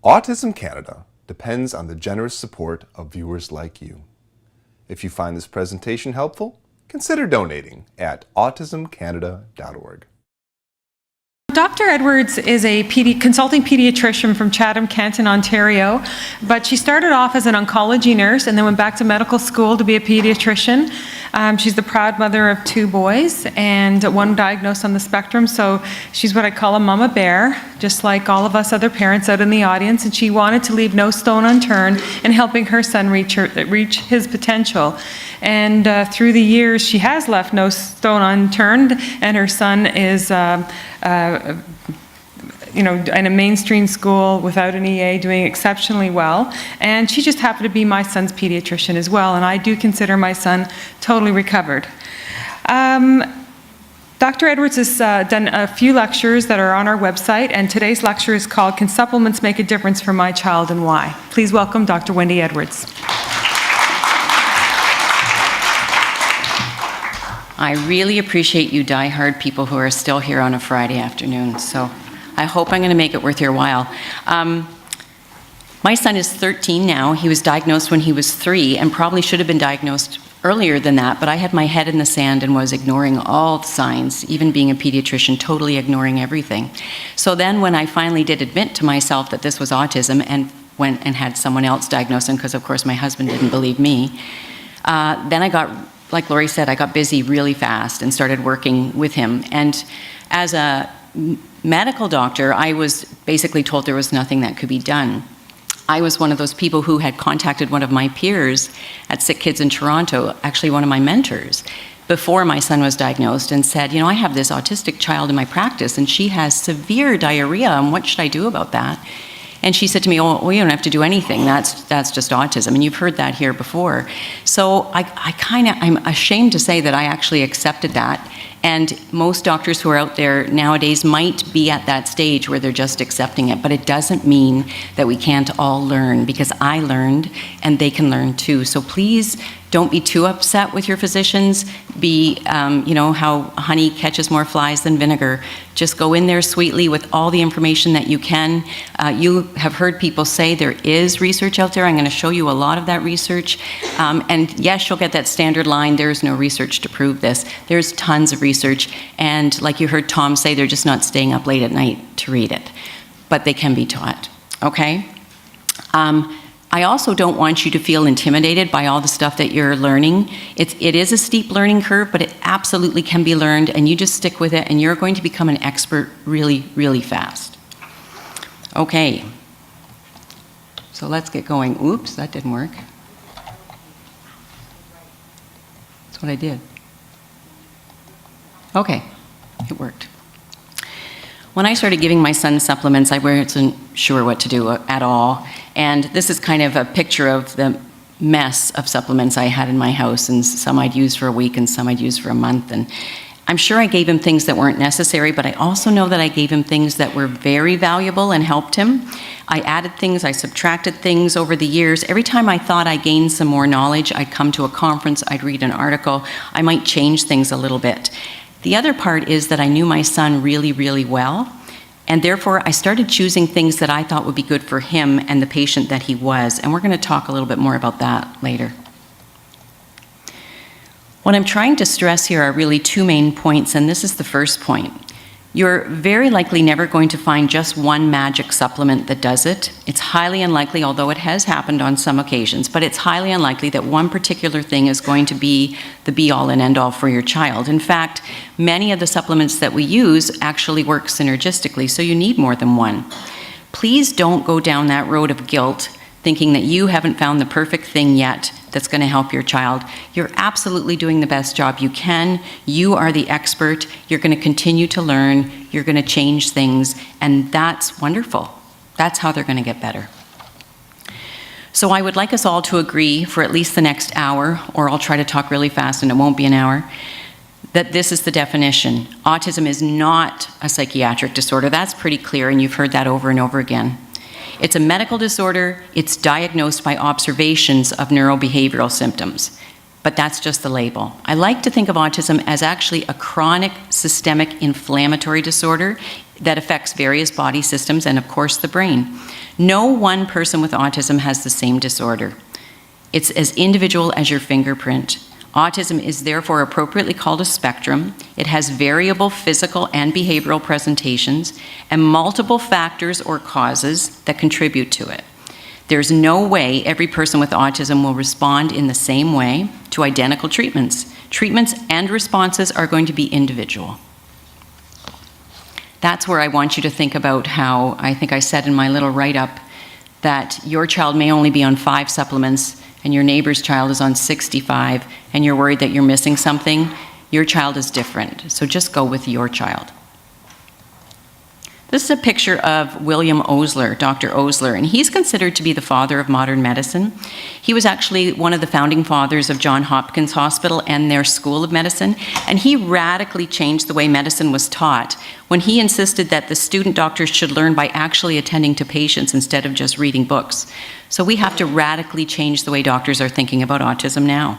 Autism Canada depends on the generous support of viewers like you. If you find this presentation helpful, consider donating at autismcanada.org. Dr. Edwards is a consulting pediatrician from Chatham-Kent in Ontario, but she started off as an oncology nurse and then went back to medical school to be a pediatrician. She's the proud mother of 2 boys and 1 diagnosed on the spectrum, so she's what I call a mama bear, just like all of us other parents out in the audience, and she wanted to leave no stone unturned in helping her son reach his potential. And through the years, she has left no stone unturned, and her son is in a mainstream school without an EA, doing exceptionally well. And she just happened to be my son's pediatrician as well, and I do consider my son totally recovered. Dr. Edwards has done a few lectures that are on our website, and today's lecture is called "Can Supplements Make a Difference for My Child and Why?" Please welcome Dr. Wendy Edwards. I really appreciate you die-hard people who are still here on a Friday afternoon, so I hope I'm going to make it worth your while. My son is 13 now. He was diagnosed when he was 3 and probably should have been diagnosed earlier than that, but I had my head in the sand and was ignoring all the signs, even being a pediatrician, totally ignoring everything. So then when I finally did admit to myself that this was autism and went and had someone else diagnose him, because of course my husband didn't believe me, then I got, like Lori said, I got busy really fast and started working with him. And as a medical doctor, I was basically told there was nothing that could be done. I was one of those people who had contacted one of my peers at Sick Kids in Toronto, actually one of my mentors, before my son was diagnosed, and said, I have this autistic child in my practice and she has severe diarrhea, and what should I do about that? And she said to me, oh, you don't have to do anything. That's just autism. And you've heard that here before. So I'm ashamed to say that I actually accepted that. And most doctors who are out there nowadays might be at that stage where they're just accepting it, but it doesn't mean that we can't all learn, because I learned and they can learn too. So please don't be too upset with your physicians. Be, how honey catches more flies than vinegar. Just go in there sweetly with all the information that you can. You have heard people say there is research out there. I'm going to show you a lot of that research. And yes, you'll get that standard line, there's no research to prove this. There's tons of research. And like you heard Tom say, they're just not staying up late at night to read it. But they can be taught, okay? I also don't want you to feel intimidated by all the stuff that you're learning. It is a steep learning curve, but it absolutely can be learned, and you just stick with it, and you're going to become an expert really, really fast. Okay, so let's get going. Oops, that didn't work. That's what I did. Okay, it worked. When I started giving my son supplements, I wasn't sure what to do at all. And this is kind of a picture of the mess of supplements I had in my house, and some I'd use for a week and some I'd use for a month. And I'm sure I gave him things that weren't necessary, but I also know that I gave him things that were very valuable and helped him. I added things, I subtracted things over the years. Every time I thought I gained some more knowledge, I'd come to a conference, I'd read an article, I might change things a little bit. The other part is that I knew my son really, really well, and therefore I started choosing things that I thought would be good for him and the patient that he was, and we're going to talk a little bit more about that later. What I'm trying to stress here are really 2 main points, and this is the first point. You're very likely never going to find just one magic supplement that does it. It's highly unlikely, although it has happened on some occasions, but it's highly unlikely that one particular thing is going to be the be-all and end-all for your child. In fact, many of the supplements that we use actually work synergistically, so you need more than one. Please don't go down that road of guilt, thinking that you haven't found the perfect thing yet that's going to help your child. You're absolutely doing the best job you can. You are the expert. You're going to continue to learn. You're going to change things, and that's wonderful. That's how they're going to get better. So I would like us all to agree for at least the next hour, or I'll try to talk really fast and it won't be an hour, that this is the definition. Autism is not a psychiatric disorder. That's pretty clear, and you've heard that over and over again. It's a medical disorder. It's diagnosed by observations of neurobehavioral symptoms, but that's just the label. I like to think of autism as actually a chronic systemic inflammatory disorder that affects various body systems and, of course, the brain. No one person with autism has the same disorder. It's as individual as your fingerprint. Autism is therefore appropriately called a spectrum. It has variable physical and behavioral presentations and multiple factors or causes that contribute to it. There's no way every person with autism will respond in the same way to identical treatments. Treatments and responses are going to be individual. That's where I want you to think about how, I think I said in my little write-up, that your child may only be on 5 supplements and your neighbor's child is on 65, and you're worried that you're missing something. Your child is different, so just go with your child. This is a picture of William Osler, Dr. Osler, and he's considered to be the father of modern medicine. He was actually one of the founding fathers of Johns Hopkins Hospital and their School of Medicine, and he radically changed the way medicine was taught when he insisted that the student doctors should learn by actually attending to patients instead of just reading books. So we have to radically change the way doctors are thinking about autism now.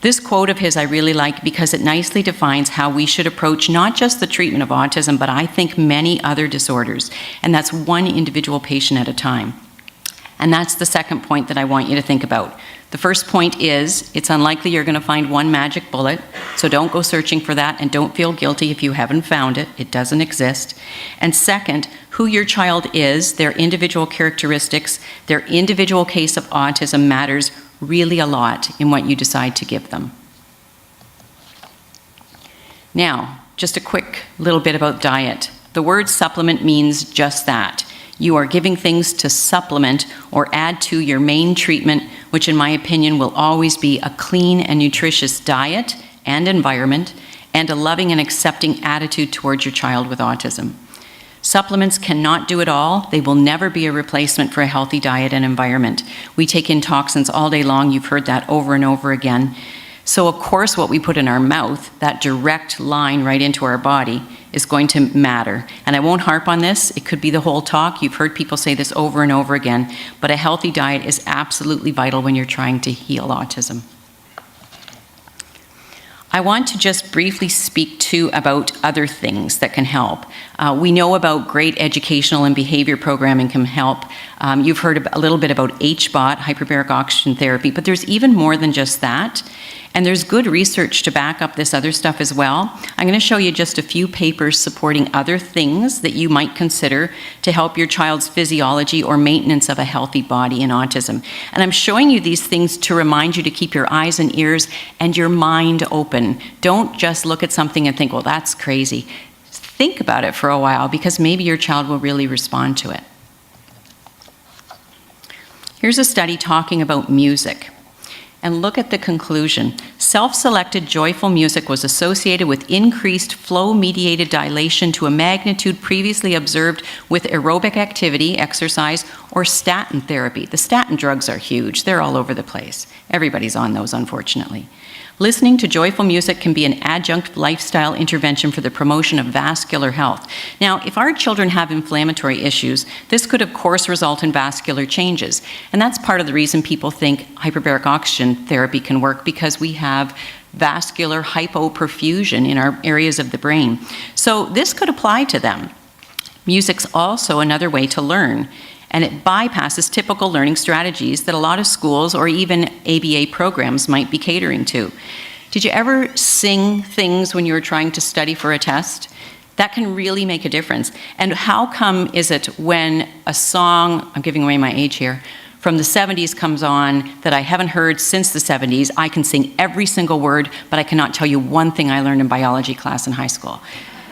This quote of his I really like because it nicely defines how we should approach not just the treatment of autism, but I think many other disorders, and that's one individual patient at a time. And that's the second point that I want you to think about. The first point is, it's unlikely you're going to find one magic bullet, so don't go searching for that and don't feel guilty if you haven't found it. It doesn't exist. And second, who your child is, their individual characteristics, their individual case of autism matters really a lot in what you decide to give them. Now, just a quick little bit about diet. The word supplement means just that. You are giving things to supplement or add to your main treatment, which in my opinion will always be a clean and nutritious diet and environment, and a loving and accepting attitude towards your child with autism. Supplements cannot do it all. They will never be a replacement for a healthy diet and environment. We take in toxins all day long. You've heard that over and over again. So of course what we put in our mouth, that direct line right into our body, is going to matter. And I won't harp on this. It could be the whole talk. You've heard people say this over and over again. But a healthy diet is absolutely vital when you're trying to heal autism. I want to just briefly speak to about other things that can help. We know about great educational and behavior programming can help. You've heard a little bit about HBOT, hyperbaric oxygen therapy, but there's even more than just that. And there's good research to back up this other stuff as well. I'm going to show you just a few papers supporting other things that you might consider to help your child's physiology or maintenance of a healthy body in autism. And I'm showing you these things to remind you to keep your eyes and ears and your mind open. Don't just look at something and think, well, that's crazy. Think about it for a while because maybe your child will really respond to it. Here's a study talking about music. And look at the conclusion. Self-selected joyful music was associated with increased flow-mediated dilation to a magnitude previously observed with aerobic activity, exercise, or statin therapy. The statin drugs are huge. They're all over the place. Everybody's on those, unfortunately. Listening to joyful music can be an adjunct lifestyle intervention for the promotion of vascular health. Now, if our children have inflammatory issues, this could of course result in vascular changes. And that's part of the reason people think hyperbaric oxygen therapy can work, because we have vascular hypoperfusion in our areas of the brain. So this could apply to them. Music's also another way to learn, and it bypasses typical learning strategies that a lot of schools or even ABA programs might be catering to. Did you ever sing things when you were trying to study for a test? That can really make a difference. And how come is it when a song, I'm giving away my age here, from the 70s comes on that I haven't heard since the 70s, I can sing every single word, but I cannot tell you one thing I learned in biology class in high school.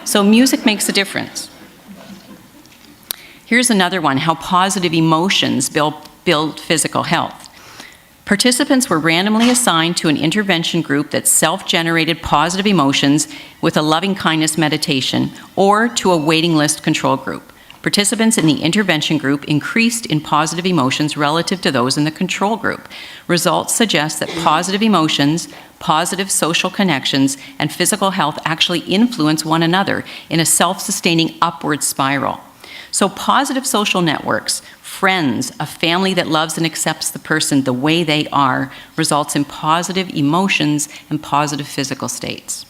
So music makes a difference. Here's another one, how positive emotions build physical health. Participants were randomly assigned to an intervention group that self-generated positive emotions with a loving kindness meditation, or to a waiting list control group. Participants in the intervention group increased in positive emotions relative to those in the control group. Results suggest that positive emotions, positive social connections, and physical health actually influence one another in a self-sustaining upward spiral. So positive social networks, friends, a family that loves and accepts the person the way they are, results in positive emotions and positive physical states.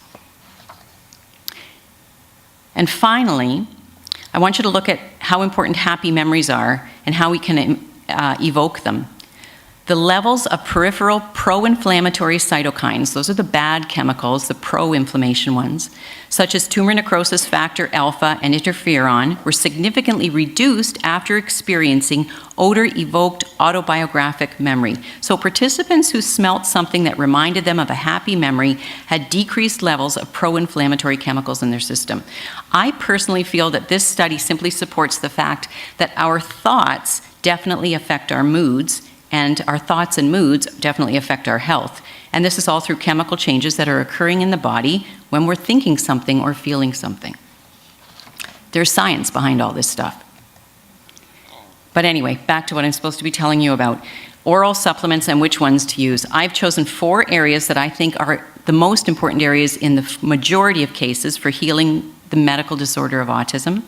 And finally, I want you to look at how important happy memories are and how we can evoke them. The levels of peripheral pro-inflammatory cytokines, those are the bad chemicals, the pro-inflammation ones, such as tumor necrosis factor alpha and interferon, were significantly reduced after experiencing odor-evoked autobiographic memory. So participants who smelt something that reminded them of a happy memory had decreased levels of pro-inflammatory chemicals in their system. I personally feel that this study simply supports the fact that our thoughts definitely affect our moods, and our thoughts and moods definitely affect our health. And this is all through chemical changes that are occurring in the body when we're thinking something or feeling something. There's science behind all this stuff. But anyway, back to what I'm supposed to be telling you about. Oral supplements and which ones to use. I've chosen 4 areas that I think are the most important areas in the majority of cases for healing the medical disorder of autism.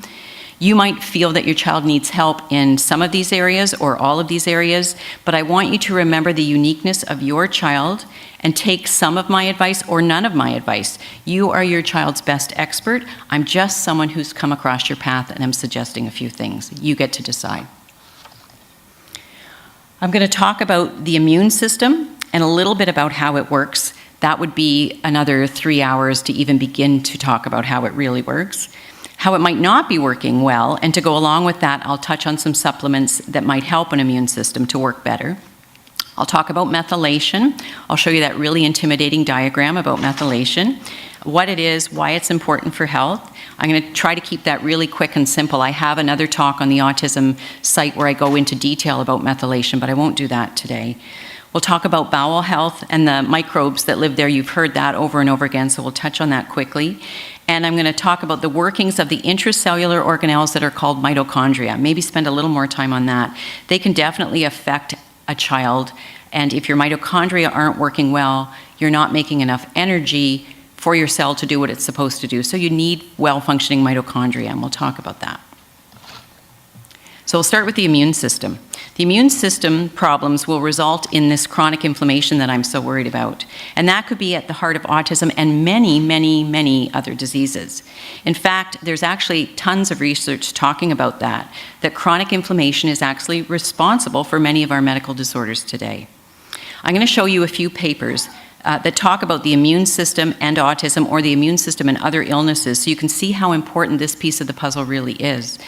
You might feel that your child needs help in some of these areas or all of these areas, but I want you to remember the uniqueness of your child and take some of my advice or none of my advice. You are your child's best expert. I'm just someone who's come across your path and I'm suggesting a few things. You get to decide. I'm going to talk about the immune system and a little bit about how it works. That would be another 3 hours to even begin to talk about how it really works. How it might not be working well, and to go along with that, I'll touch on some supplements that might help an immune system to work better. I'll talk about methylation. I'll show you that really intimidating diagram about methylation, what it is, why it's important for health. I'm going to try to keep that really quick and simple. I have another talk on the autism site where I go into detail about methylation, but I won't do that today. We'll talk about bowel health and the microbes that live there. You've heard that over and over again, so we'll touch on that quickly. And I'm going to talk about the workings of the intracellular organelles that are called mitochondria. Maybe spend a little more time on that. They can definitely affect a child, and if your mitochondria aren't working well, you're not making enough energy for your cell to do what it's supposed to do. So you need well-functioning mitochondria, and we'll talk about that. So we'll start with the immune system. The immune system problems will result in this chronic inflammation that I'm so worried about. And that could be at the heart of autism and many, many, many other diseases. In fact, there's actually tons of research talking about that chronic inflammation is actually responsible for many of our medical disorders today. I'm going to show you a few papers that talk about the immune system and autism, or the immune system and other illnesses, so you can see how important this piece of the puzzle really is.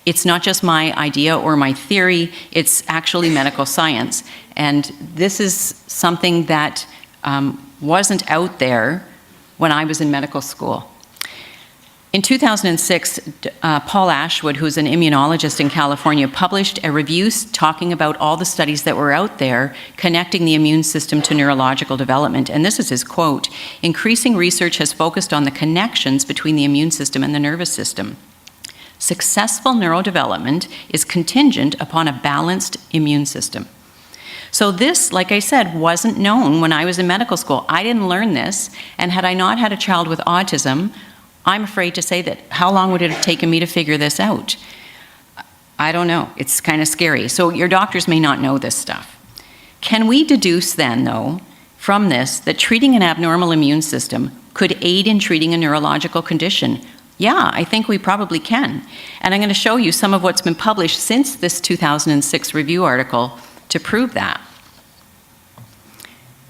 It's not just my idea or my theory, it's actually medical science. And this is something that wasn't out there when I was in medical school. In 2006, Paul Ashwood, who's an immunologist in California, published a review talking about all the studies that were out there connecting the immune system to neurological development. And this is his quote: "Increasing research has focused on the connections between the immune system and the nervous system. Successful neurodevelopment is contingent upon a balanced immune system." So this, like I said, wasn't known when I was in medical school. I didn't learn this, and had I not had a child with autism, I'm afraid to say that how long would it have taken me to figure this out? I don't know. It's kind of scary. So your doctors may not know this stuff. Can we deduce then, though, from this, that treating an abnormal immune system could aid in treating a neurological condition? Yeah, I think we probably can. And I'm going to show you some of what's been published since this 2006 review article to prove that.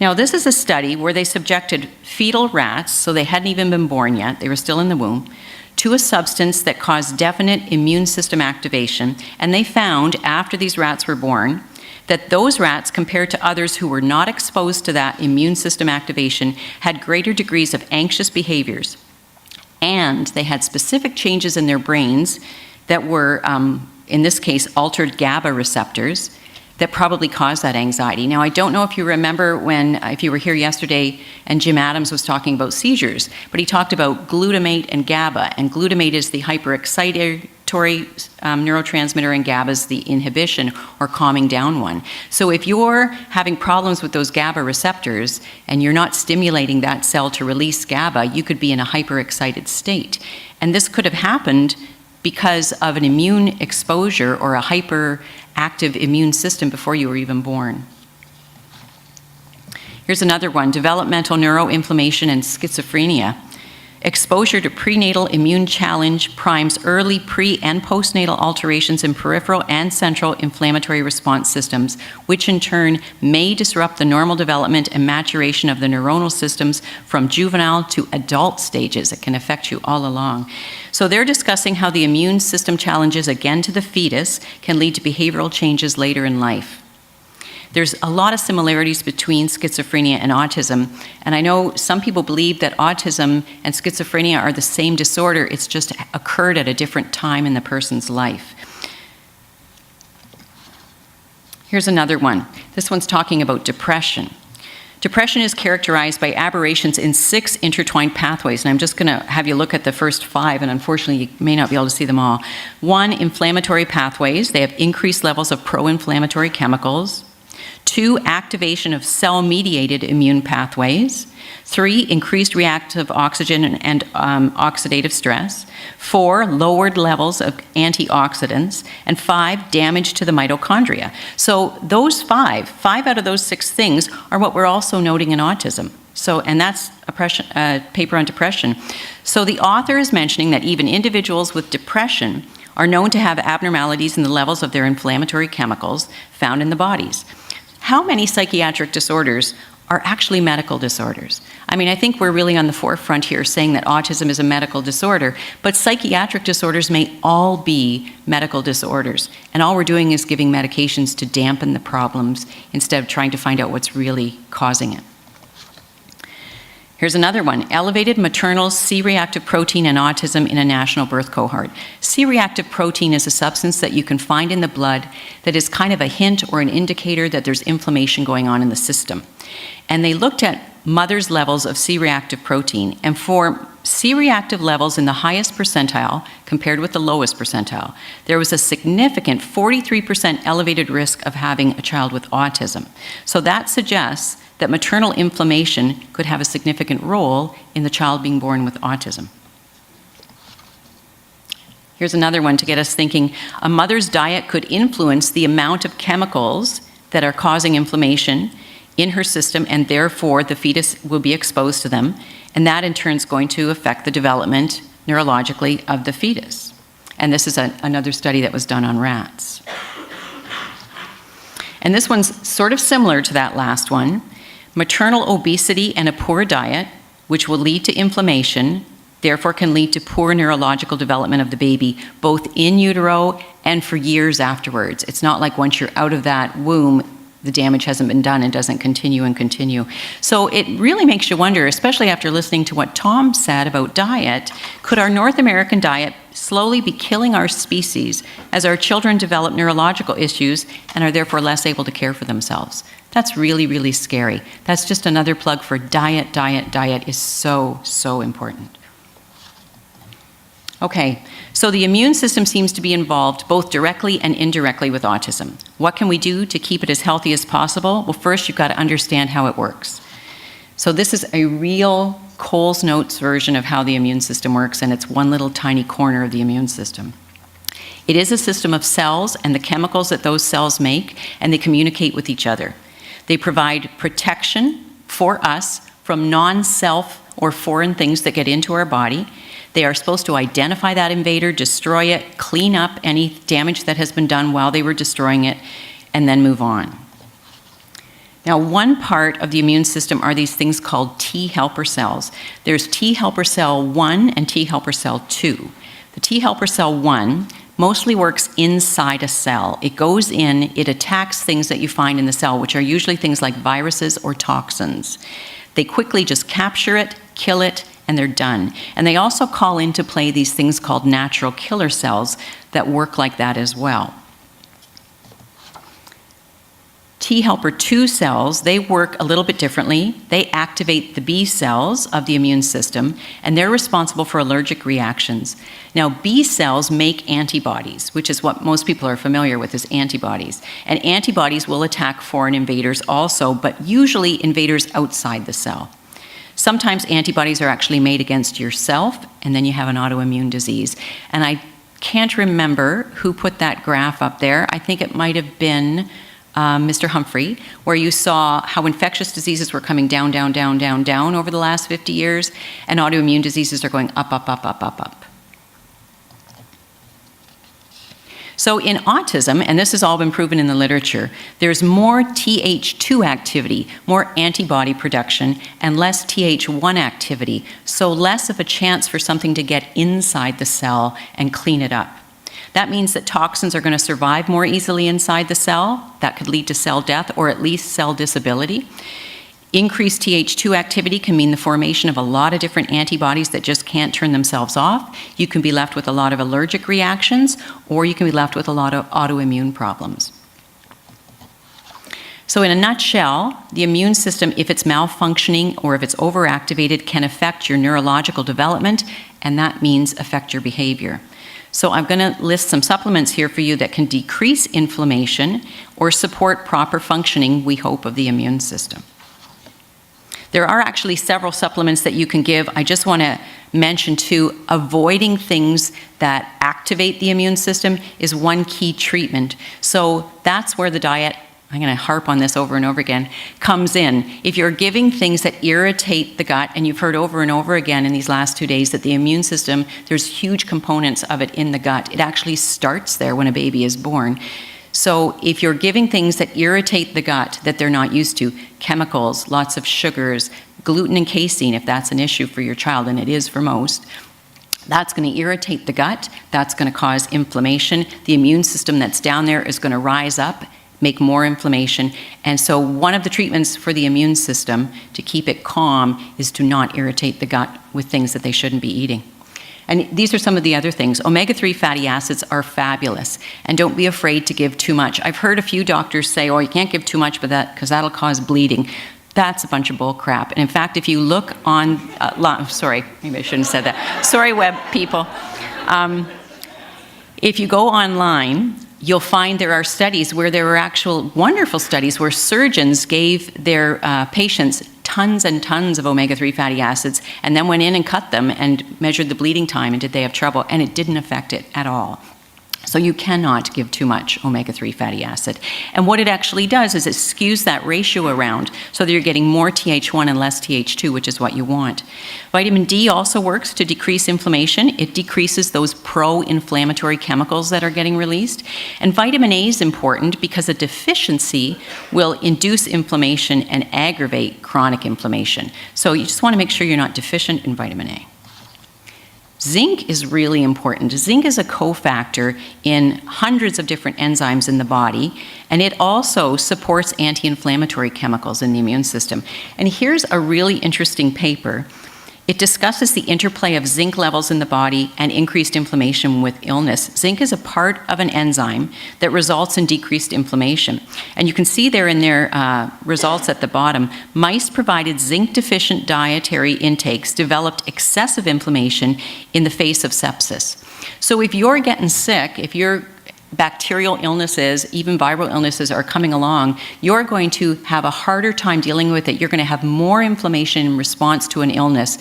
Now, this is a study where they subjected fetal rats, so they hadn't even been born yet, they were still in the womb, to a substance that caused definite immune system activation. And they found, after these rats were born, that those rats, compared to others who were not exposed to that immune system activation, had greater degrees of anxious behaviors. And they had specific changes in their brains that were, in this case, altered GABA receptors that probably caused that anxiety. Now, I don't know if you remember if you were here yesterday and Jim Adams was talking about seizures, but he talked about glutamate and GABA, and glutamate is the hyperexcitatory neurotransmitter, and GABA is the inhibition or calming down one. So if you're having problems with those GABA receptors and you're not stimulating that cell to release GABA, you could be in a hyperexcited state. And this could have happened because of an immune exposure or a hyperactive immune system before you were even born. Here's another one: developmental neuroinflammation and schizophrenia. Exposure to prenatal immune challenge primes early pre- and postnatal alterations in peripheral and central inflammatory response systems, which in turn may disrupt the normal development and maturation of the neuronal systems from juvenile to adult stages. It can affect you all along. So they're discussing how the immune system challenges, again to the fetus, can lead to behavioral changes later in life. There's a lot of similarities between schizophrenia and autism, and I know some people believe that autism and schizophrenia are the same disorder, it's just occurred at a different time in the person's life. Here's another one. This one's talking about depression. Depression is characterized by aberrations in 6 intertwined pathways, and I'm just going to have you look at the first 5, and unfortunately you may not be able to see them all. 1, inflammatory pathways. They have increased levels of pro-inflammatory chemicals. 2, activation of cell-mediated immune pathways. 3, increased reactive oxygen and oxidative stress. 4, lowered levels of antioxidants. And 5, damage to the mitochondria. So those 5 out of those 6 things are what we're also noting in autism. So, and that's a paper on depression. So the author is mentioning that even individuals with depression are known to have abnormalities in the levels of their inflammatory chemicals found in the bodies. How many psychiatric disorders are actually medical disorders? I mean, I think we're really on the forefront here saying that autism is a medical disorder, but psychiatric disorders may all be medical disorders. And all we're doing is giving medications to dampen the problems instead of trying to find out what's really causing it. Here's another one, elevated maternal C-reactive protein and autism in a national birth cohort. C-reactive protein is a substance that you can find in the blood that is kind of a hint or an indicator that there's inflammation going on in the system. And they looked at mothers' levels of C-reactive protein, and for C-reactive levels in the highest percentile compared with the lowest percentile, there was a significant 43% elevated risk of having a child with autism. So that suggests that maternal inflammation could have a significant role in the child being born with autism. Here's another one to get us thinking. A mother's diet could influence the amount of chemicals that are causing inflammation in her system, and therefore the fetus will be exposed to them, and that in turn is going to affect the development neurologically of the fetus. And this is another study that was done on rats. And this one's sort of similar to that last one. Maternal obesity and a poor diet, which will lead to inflammation, therefore can lead to poor neurological development of the baby, both in utero and for years afterwards. It's not like once you're out of that womb, the damage hasn't been done and doesn't continue and continue. So it really makes you wonder, especially after listening to what Tom said about diet, could our North American diet slowly be killing our species as our children develop neurological issues and are therefore less able to care for themselves? That's really, really scary. That's just another plug for diet. Diet is so, so important. Okay, so the immune system seems to be involved both directly and indirectly with autism. What can we do to keep it as healthy as possible? Well, first you've got to understand how it works. So this is a real Coles Notes version of how the immune system works, and it's one little tiny corner of the immune system. It is a system of cells and the chemicals that those cells make, and they communicate with each other. They provide protection for us from non-self or foreign things that get into our body. They are supposed to identify that invader, destroy it, clean up any damage that has been done while they were destroying it, and then move on. Now, one part of the immune system are these things called T helper cells. There's T helper cell 1 and T helper cell 2. The T helper cell 1 mostly works inside a cell. It goes in, it attacks things that you find in the cell, which are usually things like viruses or toxins. They quickly just capture it, kill it, and they're done. And they also call into play these things called natural killer cells that work like that as well. T helper 2 cells, they work a little bit differently. They activate the B cells of the immune system, and they're responsible for allergic reactions. Now, B cells make antibodies, which is what most people are familiar with as antibodies. And antibodies will attack foreign invaders also, but usually invaders outside the cell. Sometimes antibodies are actually made against yourself, and then you have an autoimmune disease. And I can't remember who put that graph up there. I think it might have been Mr. Humphrey, where you saw how infectious diseases were coming down, down, down, down, down over the last 50 years, and autoimmune diseases are going up, up, up, up, up, up. So in autism, and this has all been proven in the literature, there's more Th2 activity, more antibody production, and less Th1 activity, so less of a chance for something to get inside the cell and clean it up. That means that toxins are going to survive more easily inside the cell. That could lead to cell death or at least cell disability. Increased Th2 activity can mean the formation of a lot of different antibodies that just can't turn themselves off. You can be left with a lot of allergic reactions, or you can be left with a lot of autoimmune problems. So in a nutshell, the immune system, if it's malfunctioning or if it's overactivated, can affect your neurological development, and that means affect your behavior. So I'm going to list some supplements here for you that can decrease inflammation or support proper functioning, we hope, of the immune system. There are actually several supplements that you can give. I just want to mention too, avoiding things that activate the immune system is one key treatment. So that's where the diet, I'm going to harp on this over and over again, comes in. If you're giving things that irritate the gut, and you've heard over and over again in these last 2 days that the immune system, there's huge components of it in the gut. It actually starts there when a baby is born. So if you're giving things that irritate the gut that they're not used to, chemicals, lots of sugars, gluten and casein, if that's an issue for your child, and it is for most, that's going to irritate the gut, that's going to cause inflammation. The immune system that's down there is going to rise up, make more inflammation. And so one of the treatments for the immune system to keep it calm is to not irritate the gut with things that they shouldn't be eating. And these are some of the other things. Omega-3 fatty acids are fabulous, and don't be afraid to give too much. I've heard a few doctors say, oh, you can't give too much because that'll cause bleeding. That's a bunch of bull crap. And in fact, if you look on, sorry, maybe I shouldn't have said that. Sorry, web people. If you go online, you'll find there are studies where there were actual wonderful studies where surgeons gave their patients tons and tons of omega-3 fatty acids and then went in and cut them and measured the bleeding time and did they have trouble, and it didn't affect it at all. So you cannot give too much omega-3 fatty acid. And what it actually does is it skews that ratio around so that you're getting more Th1 and less Th2, which is what you want. Vitamin D also works to decrease inflammation. It decreases those pro-inflammatory chemicals that are getting released. And vitamin A is important because a deficiency will induce inflammation and aggravate chronic inflammation. So you just want to make sure you're not deficient in vitamin A. Zinc is really important. Zinc is a cofactor in hundreds of different enzymes in the body, and it also supports anti-inflammatory chemicals in the immune system. And here's a really interesting paper. It discusses the interplay of zinc levels in the body and increased inflammation with illness. Zinc is a part of an enzyme that results in decreased inflammation. And you can see there in their results at the bottom, mice provided zinc-deficient dietary intakes developed excessive inflammation in the face of sepsis. So if you're getting sick, if your bacterial illnesses, even viral illnesses are coming along, you're going to have a harder time dealing with it. You're going to have more inflammation in response to an illness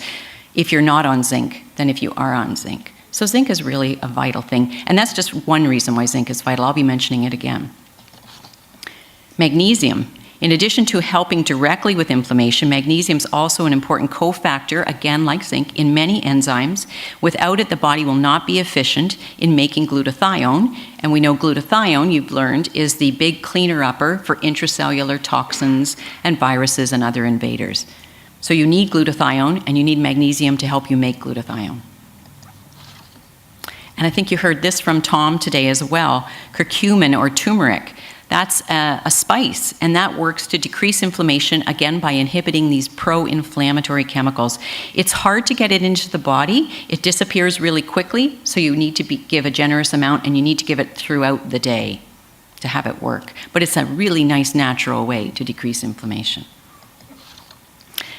if you're not on zinc than if you are on zinc. So zinc is really a vital thing, and that's just one reason why zinc is vital. I'll be mentioning it again. Magnesium. In addition to helping directly with inflammation, magnesium is also an important cofactor, again like zinc, in many enzymes. Without it, the body will not be efficient in making glutathione. And we know glutathione, you've learned, is the big cleaner-upper for intracellular toxins and viruses and other invaders. So you need glutathione, and you need magnesium to help you make glutathione. And I think you heard this from Tom today as well, curcumin or turmeric. That's a spice, and that works to decrease inflammation, again, by inhibiting these pro-inflammatory chemicals. It's hard to get it into the body. It disappears really quickly, so you need to give a generous amount, and you need to give it throughout the day to have it work. But it's a really nice, natural way to decrease inflammation.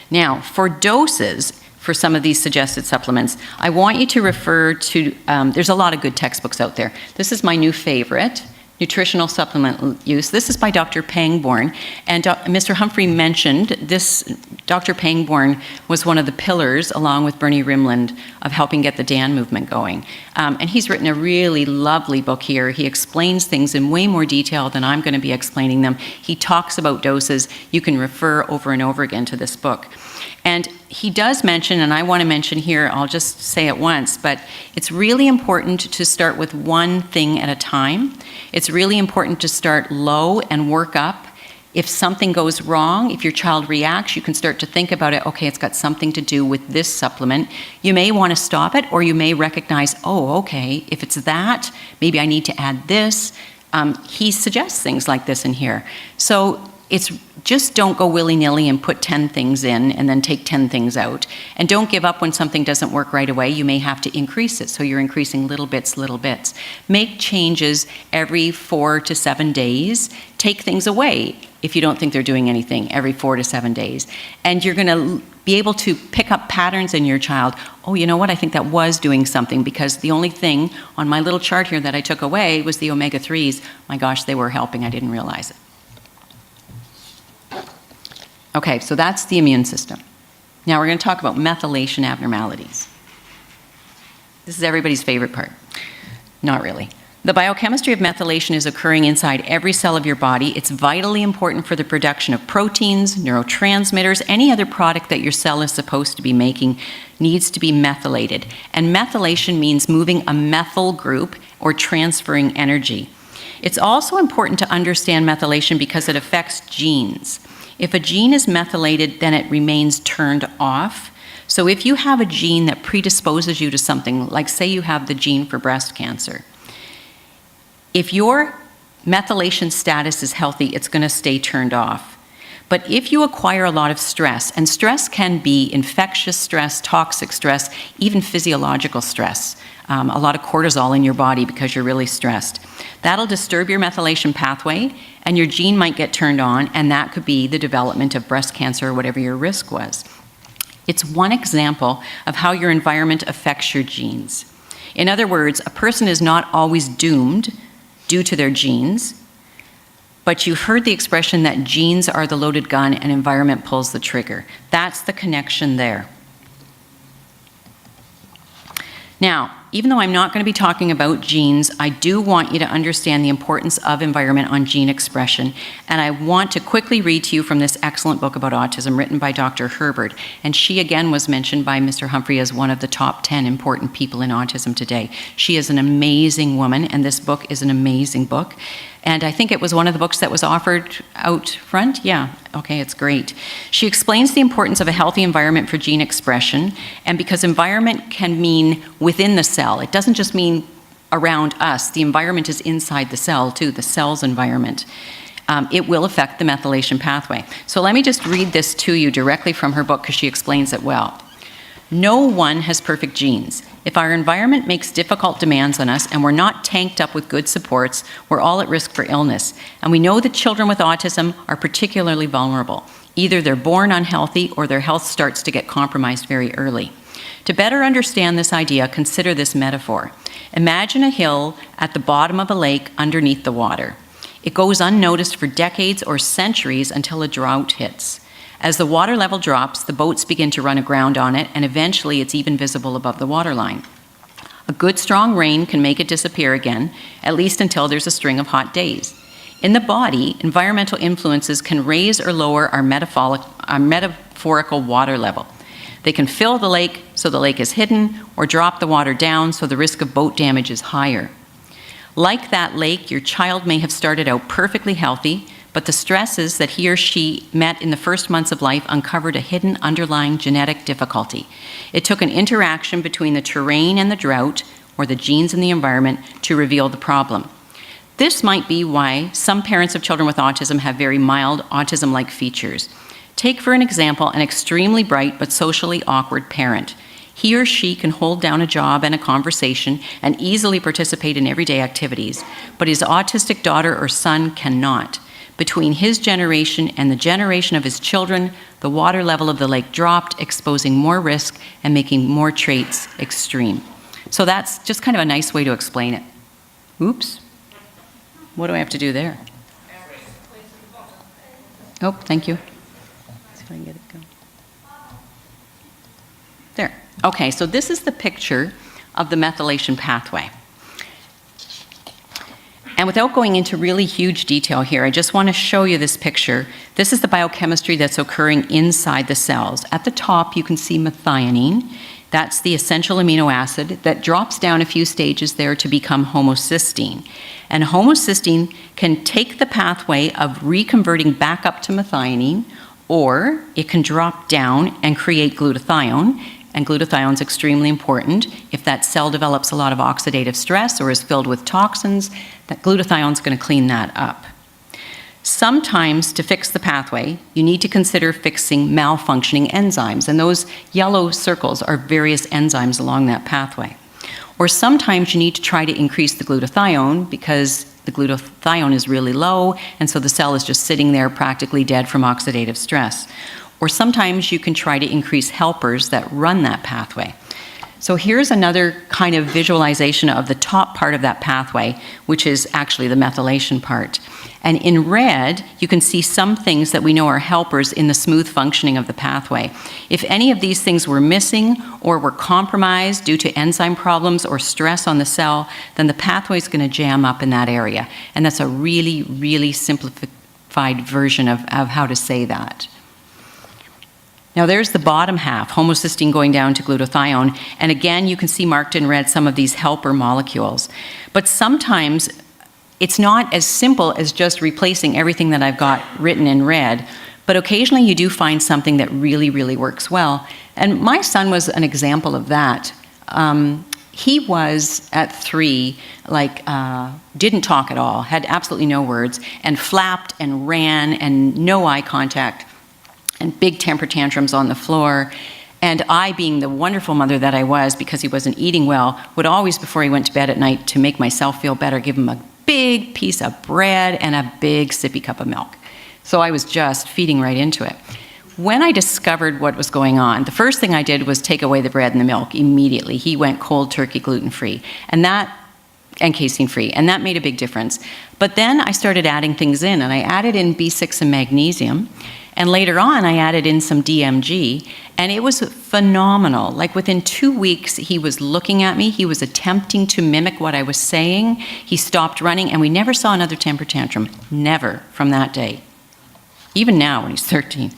Now, for doses for some of these suggested supplements, I want you to refer to, there's a lot of good textbooks out there. This is my new favorite. nutritional supplement use. This is by Dr. Pangborn, and Mr. Humphrey mentioned this. Dr. Pangborn was one of the pillars, along with Bernie Rimland, of helping get the DAN movement going. And he's written a really lovely book here. He explains things in way more detail than I'm going to be explaining them. He talks about doses. You can refer over and over again to this book. And he does mention, and I want to mention here, I'll just say it once, but it's really important to start with one thing at a time. It's really important to start low and work up. If something goes wrong, if your child reacts, you can start to think about it, okay, it's got something to do with this supplement. You may want to stop it, or you may recognize, oh, okay, if it's that, maybe I need to add this. He suggests things like this in here. So it's just don't go willy-nilly and put 10 things in and then take 10 things out. And don't give up when something doesn't work right away. You may have to increase it. So you're increasing little bits, little bits. Make changes every 4 to 7 days. Take things away if you don't think they're doing anything every 4 to 7 days. And you're going to be able to pick up patterns in your child. Oh, you know what? I think that was doing something, because the only thing on my little chart here that I took away was the omega-3s. My gosh, they were helping. I didn't realize it. Okay, so that's the immune system. Now we're going to talk about methylation abnormalities. This is everybody's favorite part. Not really. The biochemistry of methylation is occurring inside every cell of your body. It's vitally important for the production of proteins, neurotransmitters, any other product that your cell is supposed to be making needs to be methylated. And methylation means moving a methyl group or transferring energy. It's also important to understand methylation because it affects genes. If a gene is methylated, then it remains turned off. So if you have a gene that predisposes you to something, like say you have the gene for breast cancer, if your methylation status is healthy, it's going to stay turned off. But if you acquire a lot of stress, and stress can be infectious stress, toxic stress, even physiological stress, a lot of cortisol in your body because you're really stressed, that'll disturb your methylation pathway, and your gene might get turned on, and that could be the development of breast cancer or whatever your risk was. It's one example of how your environment affects your genes. In other words, a person is not always doomed due to their genes, but you've heard the expression that genes are the loaded gun and environment pulls the trigger. That's the connection there. Now, even though I'm not going to be talking about genes, I do want you to understand the importance of environment on gene expression. And I want to quickly read to you from this excellent book about autism written by Dr. Herbert. And she again was mentioned by Mr. Humphrey as one of the top 10 important people in autism today. She is an amazing woman, and this book is an amazing book. And I think it was one of the books that was offered out front. Yeah, okay, it's great. She explains the importance of a healthy environment for gene expression, and because environment can mean within the cell. It doesn't just mean around us. The environment is inside the cell too, the cell's environment. It will affect the methylation pathway. So let me just read this to you directly from her book because she explains it well. No one has perfect genes. If our environment makes difficult demands on us and we're not tanked up with good supports, we're all at risk for illness. And we know that children with autism are particularly vulnerable. Either they're born unhealthy or their health starts to get compromised very early. To better understand this idea, consider this metaphor. Imagine a hill at the bottom of a lake underneath the water. It goes unnoticed for decades or centuries until a drought hits. As the water level drops, the boats begin to run aground on it, and eventually it's even visible above the waterline. A good strong rain can make it disappear again, at least until there's a string of hot days. In the body, environmental influences can raise or lower our metaphorical water level. They can fill the lake so the lake is hidden, or drop the water down so the risk of boat damage is higher. Like that lake, your child may have started out perfectly healthy, but the stresses that he or she met in the first months of life uncovered a hidden underlying genetic difficulty. It took an interaction between the terrain and the drought, or the genes in the environment, to reveal the problem. This might be why some parents of children with autism have very mild autism-like features. Take, for an example, an extremely bright but socially awkward parent. He or she can hold down a job and a conversation and easily participate in everyday activities, but his autistic daughter or son cannot. Between his generation and the generation of his children, the water level of the lake dropped, exposing more risk and making more traits extreme. So that's just kind of a nice way to explain it. Oops. What do I have to do there? Oh, thank you. See if I can get it going. There. Okay, so this is the picture of the methylation pathway. And without going into really huge detail here, I just want to show you this picture. This is the biochemistry that's occurring inside the cells. At the top, you can see methionine. That's the essential amino acid that drops down a few stages there to become homocysteine. And homocysteine can take the pathway of reconverting back up to methionine, or it can drop down and create glutathione. And glutathione is extremely important. If that cell develops a lot of oxidative stress or is filled with toxins, that glutathione is going to clean that up. Sometimes, to fix the pathway, you need to consider fixing malfunctioning enzymes, and those yellow circles are various enzymes along that pathway. Or sometimes you need to try to increase the glutathione because the glutathione is really low, and so the cell is just sitting there practically dead from oxidative stress. Or sometimes you can try to increase helpers that run that pathway. So here's another kind of visualization of the top part of that pathway, which is actually the methylation part. And in red, you can see some things that we know are helpers in the smooth functioning of the pathway. If any of these things were missing or were compromised due to enzyme problems or stress on the cell, then the pathway is going to jam up in that area. And that's a really, really simplified version of how to say that. Now there's the bottom half, homocysteine going down to glutathione, and again you can see marked in red some of these helper molecules. But sometimes it's not as simple as just replacing everything that I've got written in red, but occasionally you do find something that really, really works well. And my son was an example of that. He was, at 3, didn't talk at all, had absolutely no words, and flapped and ran and no eye contact, and big temper tantrums on the floor. And I, being the wonderful mother that I was, because he wasn't eating well, would always, before he went to bed at night, to make myself feel better, give him a big piece of bread and a big sippy cup of milk. So I was just feeding right into it. When I discovered what was going on, the first thing I did was take away the bread and the milk immediately. He went cold turkey gluten-free, and casein-free, and that made a big difference. But then I started adding things in, and I added in B6 and magnesium. And later on, I added in some DMG, and it was phenomenal. Like within 2 weeks, he was looking at me. He was attempting to mimic what I was saying. He stopped running, and we never saw another temper tantrum. Never from that day. Even now, when he's 13.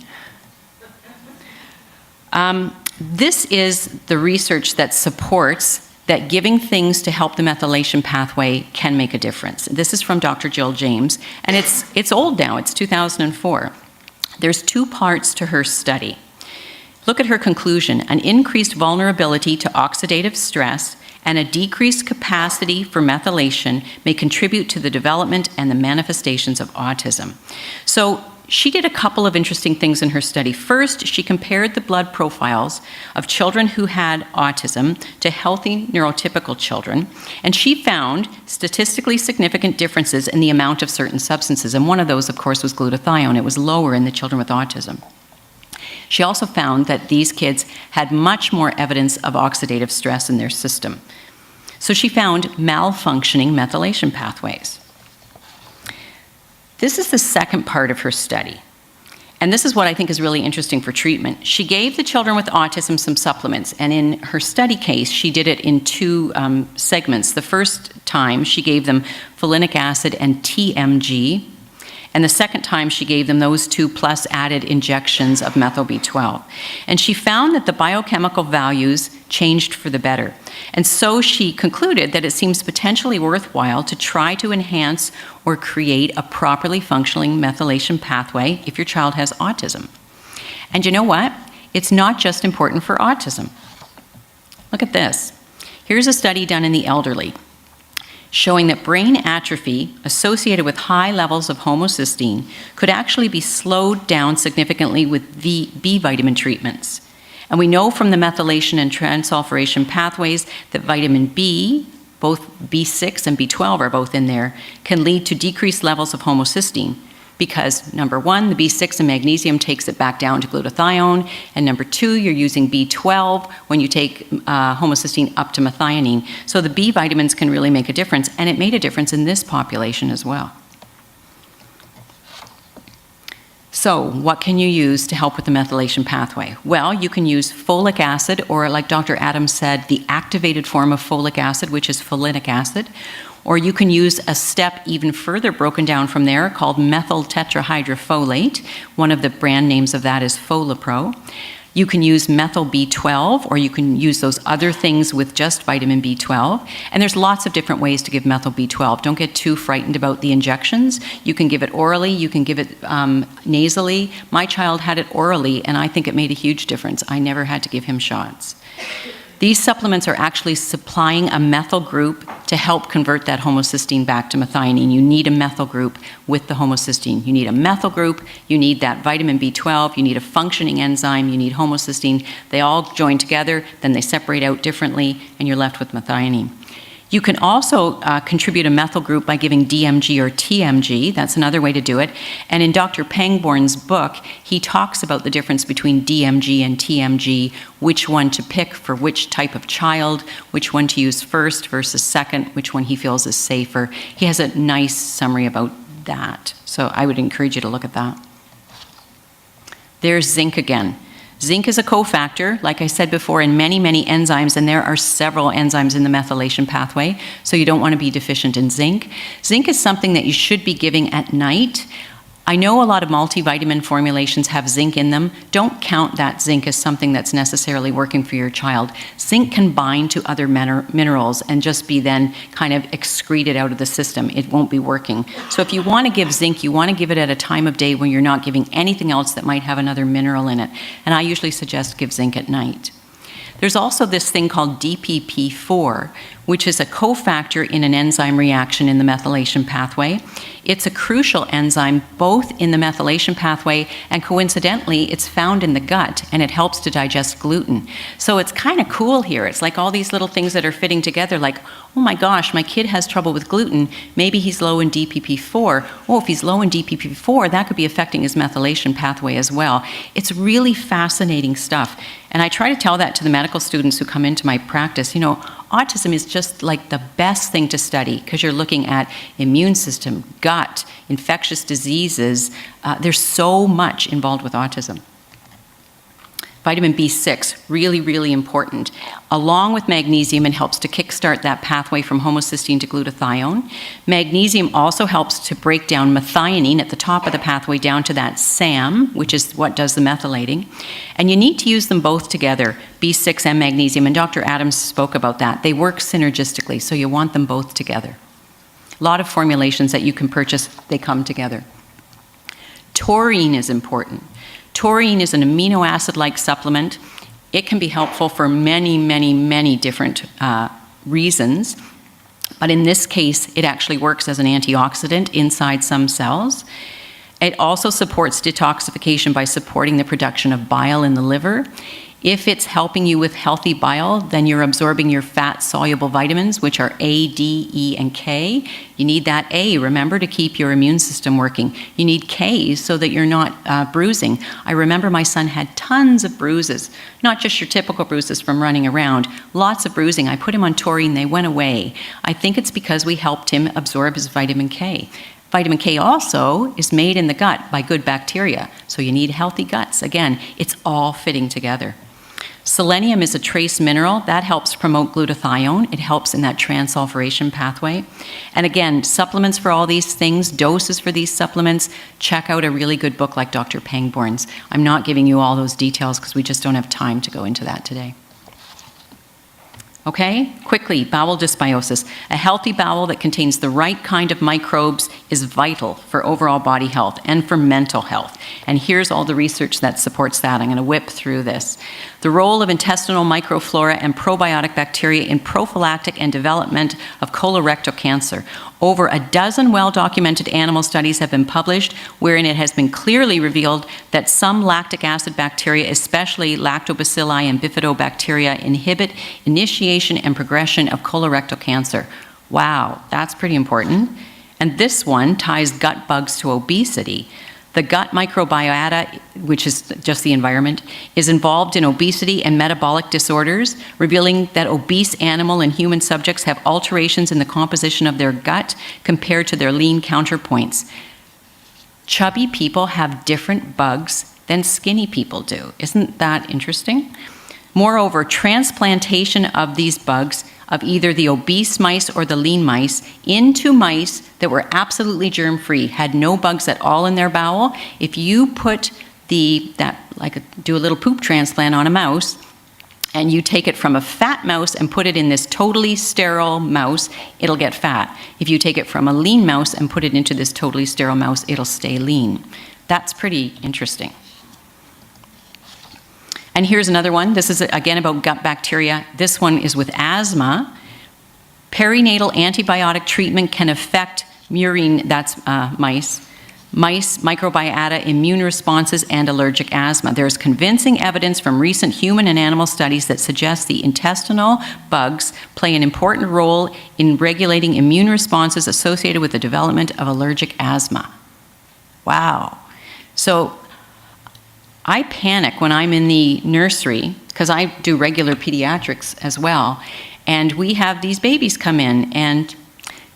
This is the research that supports that giving things to help the methylation pathway can make a difference. This is from Dr. Jill James, and it's old now. It's 2004. There's 2 parts to her study. Look at her conclusion: an increased vulnerability to oxidative stress and a decreased capacity for methylation may contribute to the development and the manifestations of autism. So she did a couple of interesting things in her study. First, she compared the blood profiles of children who had autism to healthy neurotypical children, and she found statistically significant differences in the amount of certain substances, and one of those, of course, was glutathione. It was lower in the children with autism. She also found that these kids had much more evidence of oxidative stress in their system. So she found malfunctioning methylation pathways. This is the second part of her study. And this is what I think is really interesting for treatment. She gave the children with autism some supplements, and in her study case, she did it in 2 segments. The first time, she gave them folinic acid and TMG, and the second time, she gave them those 2 plus added injections of methyl B12. And she found that the biochemical values changed for the better. And so she concluded that it seems potentially worthwhile to try to enhance or create a properly functioning methylation pathway if your child has autism. And you know what? It's not just important for autism. Look at this. Here's a study done in the elderly showing that brain atrophy associated with high levels of homocysteine could actually be slowed down significantly with B vitamin treatments. And we know from the methylation and transsulfuration pathways that vitamin B, both B6 and B12 are both in there, can lead to decreased levels of homocysteine because, number 1, the B6 and magnesium takes it back down to glutathione, and number 2, you're using B12 when you take homocysteine up to methionine. So the B vitamins can really make a difference, and it made a difference in this population as well. So what can you use to help with the methylation pathway? Well, you can use folic acid, or like Dr. Adams said, the activated form of folic acid, which is folinic acid. Or you can use a step even further broken down from there called methyl tetrahydrofolate. One of the brand names of that is Folapro. You can use methyl B12, or you can use those other things with just vitamin B12. And there's lots of different ways to give methyl B12. Don't get too frightened about the injections. You can give it orally, you can give it nasally. My child had it orally, and I think it made a huge difference. I never had to give him shots. These supplements are actually supplying a methyl group to help convert that homocysteine back to methionine. You need a methyl group with the homocysteine. You need a methyl group, you need that vitamin B12, you need a functioning enzyme, you need homocysteine. They all join together, then they separate out differently, and you're left with methionine. You can also contribute a methyl group by giving DMG or TMG. That's another way to do it. And in Dr. Pangborn's book, he talks about the difference between DMG and TMG, which one to pick for which type of child, which one to use first versus second, which one he feels is safer. He has a nice summary about that. So I would encourage you to look at that. There's zinc again. Zinc is a cofactor, like I said before, in many, many enzymes, and there are several enzymes in the methylation pathway, so you don't want to be deficient in zinc. Zinc is something that you should be giving at night. I know a lot of multivitamin formulations have zinc in them. Don't count that zinc as something that's necessarily working for your child. Zinc can bind to other minerals and just be then kind of excreted out of the system. It won't be working. So if you want to give zinc, you want to give it at a time of day when you're not giving anything else that might have another mineral in it. And I usually suggest give zinc at night. There's also this thing called DPP4, which is a cofactor in an enzyme reaction in the methylation pathway. It's a crucial enzyme both in the methylation pathway, and coincidentally, it's found in the gut, and it helps to digest gluten. So it's kind of cool here. It's like all these little things that are fitting together, like, oh my gosh, my kid has trouble with gluten. Maybe he's low in DPP4. Oh, if he's low in DPP4, that could be affecting his methylation pathway as well. It's really fascinating stuff. And I try to tell that to the medical students who come into my practice. You know, autism is just like the best thing to study because you're looking at immune system, gut, infectious diseases. There's so much involved with autism. Vitamin B6, really, really important. Along with magnesium, it helps to kickstart that pathway from homocysteine to glutathione. Magnesium also helps to break down methionine at the top of the pathway down to that SAM, which is what does the methylating. And you need to use them both together, B6 and magnesium, and Dr. Adams spoke about that. They work synergistically, so you want them both together. A lot of formulations that you can purchase, they come together. Taurine is important. Taurine is an amino acid-like supplement. It can be helpful for many, many, many different reasons. But in this case, it actually works as an antioxidant inside some cells. It also supports detoxification by supporting the production of bile in the liver. If it's helping you with healthy bile, then you're absorbing your fat-soluble vitamins, which are A, D, E, and K. You need that A, remember, to keep your immune system working. You need K so that you're not bruising. I remember my son had tons of bruises, not just your typical bruises from running around, lots of bruising. I put him on taurine, they went away. I think it's because we helped him absorb his vitamin K. Vitamin K also is made in the gut by good bacteria, so you need healthy guts. Again, it's all fitting together. Selenium is a trace mineral that helps promote glutathione. It helps in that transsulfuration pathway. And again, supplements for all these things, doses for these supplements, check out a really good book like Dr. Pangborn's. I'm not giving you all those details because we just don't have time to go into that today. Okay, quickly, bowel dysbiosis. A healthy bowel that contains the right kind of microbes is vital for overall body health and for mental health. And here's all the research that supports that. I'm going to whip through this. The role of intestinal microflora and probiotic bacteria in prophylactic and development of colorectal cancer. Over a dozen well-documented animal studies have been published wherein it has been clearly revealed that some lactic acid bacteria, especially lactobacilli and bifidobacteria, inhibit initiation and progression of colorectal cancer. Wow, that's pretty important. And this one ties gut bugs to obesity. The gut microbiota, which is just the environment, is involved in obesity and metabolic disorders, revealing that obese animal and human subjects have alterations in the composition of their gut compared to their lean counterpoints. chubby people have different bugs than skinny people do. Isn't that interesting? Moreover, transplantation of these bugs, of either the obese mice or the lean mice, into mice that were absolutely germ-free, had no bugs at all in their bowel, if you put do a little poop transplant on a mouse, and you take it from a fat mouse and put it in this totally sterile mouse, it'll get fat. If you take it from a lean mouse and put it into this totally sterile mouse, it'll stay lean. That's pretty interesting. And here's another one. This is, again, about gut bacteria. This one is with asthma. Perinatal antibiotic treatment can affect murine, that's mice, microbiota, immune responses, and allergic asthma. There is convincing evidence from recent human and animal studies that suggests the intestinal bugs play an important role in regulating immune responses associated with the development of allergic asthma. Wow. So I panic when I'm in the nursery, because I do regular pediatrics as well, and we have these babies come in, and,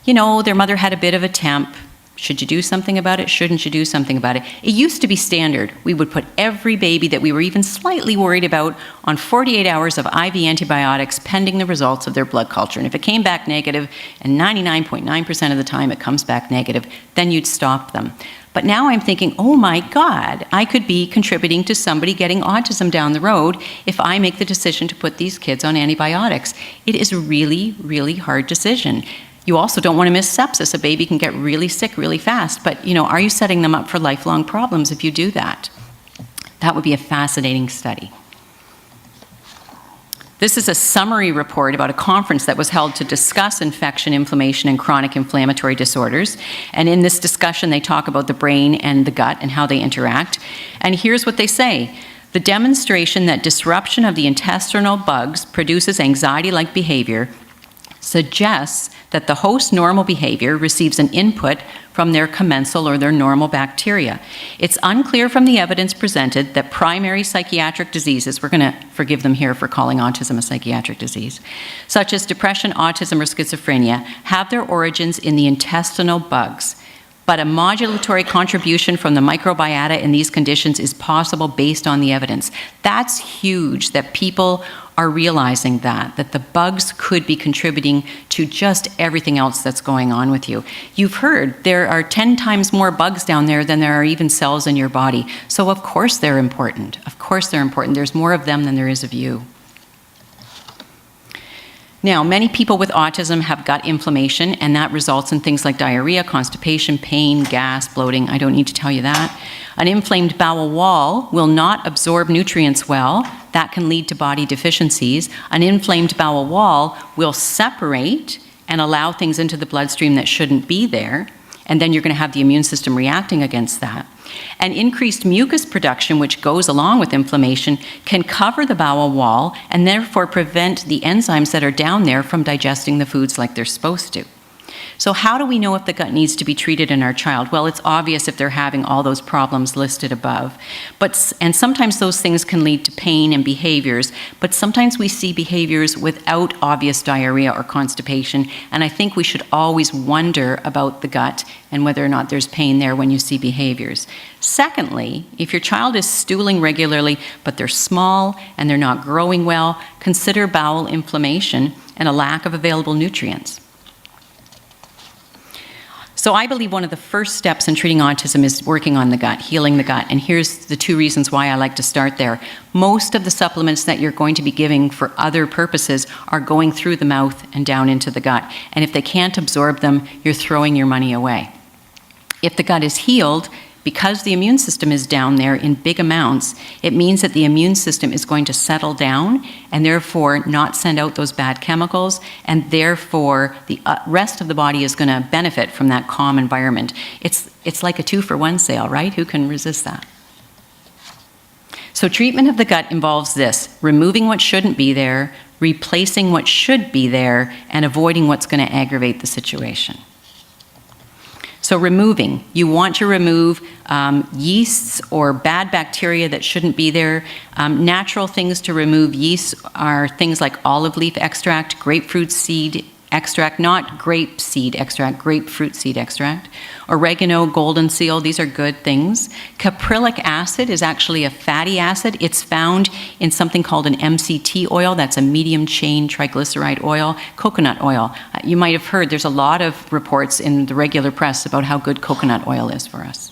you know, their mother had a bit of a temp. Should you do something about it? Shouldn't you do something about it? It used to be standard. We would put every baby that we were even slightly worried about on 48 hours of IV antibiotics pending the results of their blood culture. And if it came back negative, and 99.9% of the time it comes back negative, then you'd stop them. But now I'm thinking, oh my God, I could be contributing to somebody getting autism down the road if I make the decision to put these kids on antibiotics. It is a really, really hard decision. You also don't want to miss sepsis. A baby can get really sick really fast, but you know, are you setting them up for lifelong problems if you do that? That would be a fascinating study. This is a summary report about a conference that was held to discuss infection, inflammation, and chronic inflammatory disorders. And in this discussion, they talk about the brain and the gut and how they interact. And here's what they say. The demonstration that disruption of the intestinal bugs produces anxiety-like behavior suggests that the host's normal behavior receives an input from their commensal or their normal bacteria. It's unclear from the evidence presented that primary psychiatric diseases, we're going to forgive them here for calling autism a psychiatric disease, such as depression, autism, or schizophrenia, have their origins in the intestinal bugs. But a modulatory contribution from the microbiota in these conditions is possible based on the evidence. That's huge that people are realizing that the bugs could be contributing to just everything else that's going on with you. You've heard there are 10 times more bugs down there than there are even cells in your body. So of course they're important. Of course they're important. There's more of them than there is of you. Now, many people with autism have gut inflammation, and that results in things like diarrhea, constipation, pain, gas, bloating. I don't need to tell you that. An inflamed bowel wall will not absorb nutrients well. That can lead to body deficiencies. An inflamed bowel wall will separate and allow things into the bloodstream that shouldn't be there, and then you're going to have the immune system reacting against that. And increased mucus production, which goes along with inflammation, can cover the bowel wall and therefore prevent the enzymes that are down there from digesting the foods like they're supposed to. So how do we know if the gut needs to be treated in our child? Well, it's obvious if they're having all those problems listed above. And sometimes those things can lead to pain and behaviors, but sometimes we see behaviors without obvious diarrhea or constipation, and I think we should always wonder about the gut and whether or not there's pain there when you see behaviors. Secondly, if your child is stooling regularly, but they're small and they're not growing well, consider bowel inflammation and a lack of available nutrients. So I believe one of the first steps in treating autism is working on the gut, healing the gut. And here's the 2 reasons why I like to start there. Most of the supplements that you're going to be giving for other purposes are going through the mouth and down into the gut. And if they can't absorb them, you're throwing your money away. If the gut is healed, because the immune system is down there in big amounts, it means that the immune system is going to settle down and therefore not send out those bad chemicals, and therefore the rest of the body is going to benefit from that calm environment. It's like a 2-for-1 sale, right? Who can resist that? So treatment of the gut involves this: removing what shouldn't be there, replacing what should be there, and avoiding what's going to aggravate the situation. So removing, you want to remove yeasts or bad bacteria that shouldn't be there. Natural things to remove yeast are things like olive leaf extract, grapefruit seed extract, not grape seed extract, grapefruit seed extract. Oregano, golden seal, these are good things. Caprylic acid is actually a fatty acid. It's found in something called an MCT oil. That's a medium chain triglyceride oil. Coconut oil. You might have heard there's a lot of reports in the regular press about how good coconut oil is for us.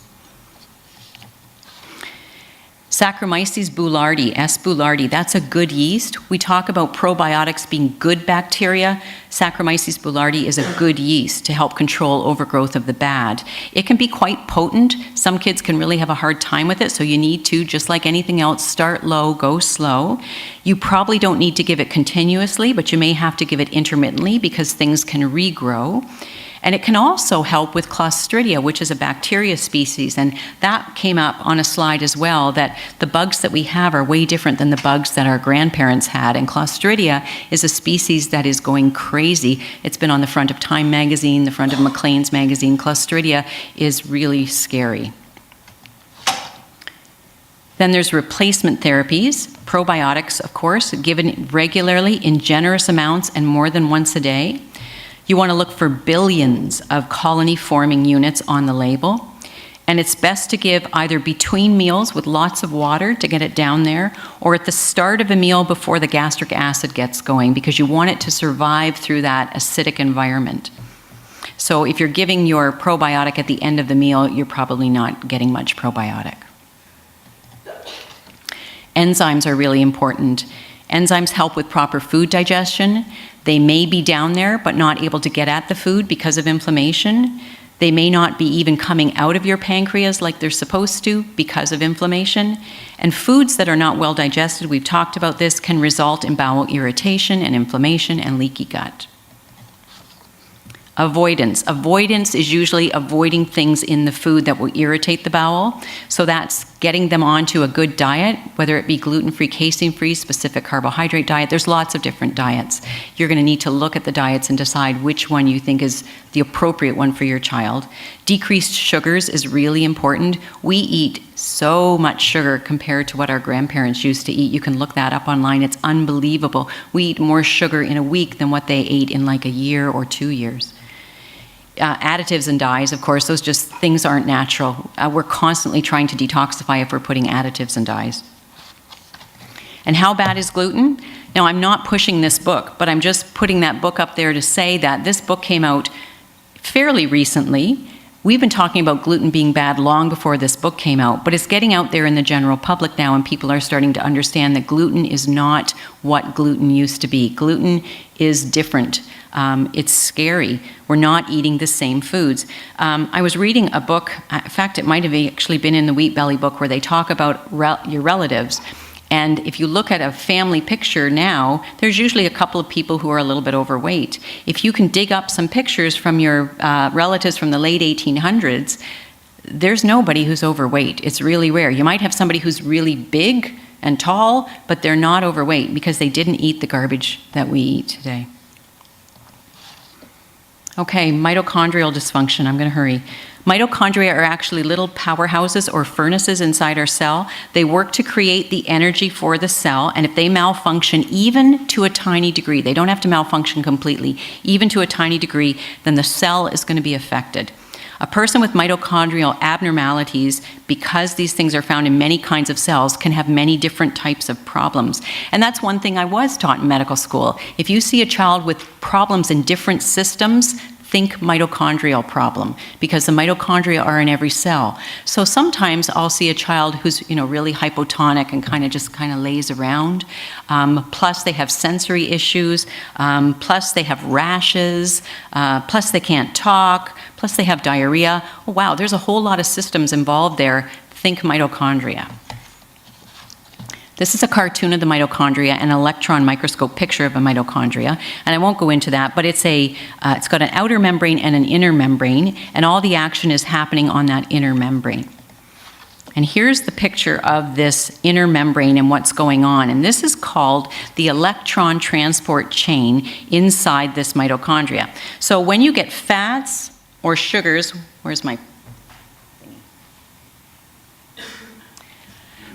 Saccharomyces boulardii, S. boulardii, that's a good yeast. We talk about probiotics being good bacteria. Saccharomyces boulardii is a good yeast to help control overgrowth of the bad. It can be quite potent. Some kids can really have a hard time with it, so you need to, just like anything else, start low, go slow. You probably don't need to give it continuously, but you may have to give it intermittently because things can regrow. And it can also help with Clostridia, which is a bacteria species. And that came up on a slide as well, that the bugs that we have are way different than the bugs that our grandparents had. And Clostridia is a species that is going crazy. It's been on the front of Time magazine, the front of Maclean's magazine. Clostridia is really scary. Then there's replacement therapies, probiotics, of course, given regularly in generous amounts and more than once a day. You want to look for billions of colony-forming units on the label. And it's best to give either between meals with lots of water to get it down there, or at the start of a meal before the gastric acid gets going, because you want it to survive through that acidic environment. So if you're giving your probiotic at the end of the meal, you're probably not getting much probiotic. Enzymes are really important. Enzymes help with proper food digestion. They may be down there but not able to get at the food because of inflammation. They may not be even coming out of your pancreas like they're supposed to because of inflammation. And foods that are not well digested, we've talked about this, can result in bowel irritation and inflammation and leaky gut. Avoidance. Avoidance is usually avoiding things in the food that will irritate the bowel. So that's getting them onto a good diet, whether it be gluten-free, casein-free, specific carbohydrate diet. There's lots of different diets. You're going to need to look at the diets and decide which one you think is the appropriate one for your child. Decreased sugars is really important. We eat so much sugar compared to what our grandparents used to eat. You can look that up online. It's unbelievable. We eat more sugar in a week than what they ate in like a year or 2 years. Additives and dyes, of course, those just things aren't natural. We're constantly trying to detoxify if we're putting additives and dyes. And how bad is gluten? Now, I'm not pushing this book, but I'm just putting that book up there to say that this book came out fairly recently. We've been talking about gluten being bad long before this book came out, but it's getting out there in the general public now, and people are starting to understand that gluten is not what gluten used to be. Gluten is different. It's scary. We're not eating the same foods. I was reading a book, in fact, it might have actually been in the Wheat Belly book, where they talk about your relatives. And if you look at a family picture now, there's usually a couple of people who are a little bit overweight. If you can dig up some pictures from your relatives from the late 1800s, there's nobody who's overweight. It's really rare. You might have somebody who's really big and tall, but they're not overweight because they didn't eat the garbage that we eat today. Okay, mitochondrial dysfunction. I'm going to hurry. Mitochondria are actually little powerhouses or furnaces inside our cell. They work to create the energy for the cell, and if they malfunction even to a tiny degree, they don't have to malfunction completely, even to a tiny degree, then the cell is going to be affected. A person with mitochondrial abnormalities, because these things are found in many kinds of cells, can have many different types of problems. And that's one thing I was taught in medical school. If you see a child with problems in different systems, think mitochondrial problem, because the mitochondria are in every cell. So sometimes I'll see a child who's really hypotonic and kind of lays around. Plus they have sensory issues. Plus they have rashes. Plus they can't talk. Plus they have diarrhea. Oh, wow, there's a whole lot of systems involved there. Think mitochondria. This is a cartoon of the mitochondria, an electron microscope picture of a mitochondria, and I won't go into that, but it's got an outer membrane and an inner membrane, and all the action is happening on that inner membrane. And here's the picture of this inner membrane and what's going on, and this is called the electron transport chain inside this mitochondria. So when you get fats or sugars,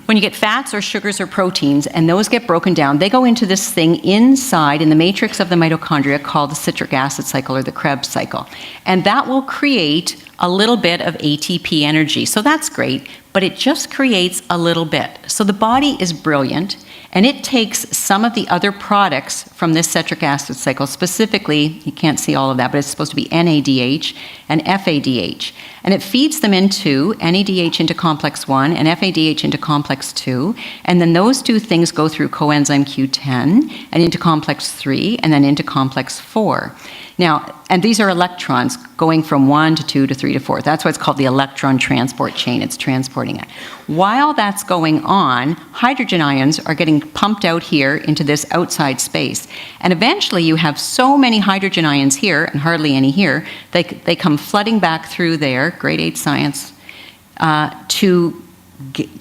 When you get fats or sugars or proteins, and those get broken down, they go into this thing inside in the matrix of the mitochondria called the citric acid cycle or the Krebs cycle. And that will create a little bit of ATP energy. So that's great, but it just creates a little bit. So the body is brilliant, and it takes some of the other products from this citric acid cycle, specifically, you can't see all of that, but it's supposed to be NADH and FADH. And it feeds them into NADH into complex 1 and FADH into complex 2. And then those two things go through coenzyme Q10 and into complex 3 and then into complex 4. Now, and these are electrons going from 1 to 2 to 3 to 4. That's why it's called the electron transport chain. It's transporting it. While that's going on, hydrogen ions are getting pumped out here into this outside space. And eventually you have so many hydrogen ions here, and hardly any here, they come flooding back through there, grade 8 science, to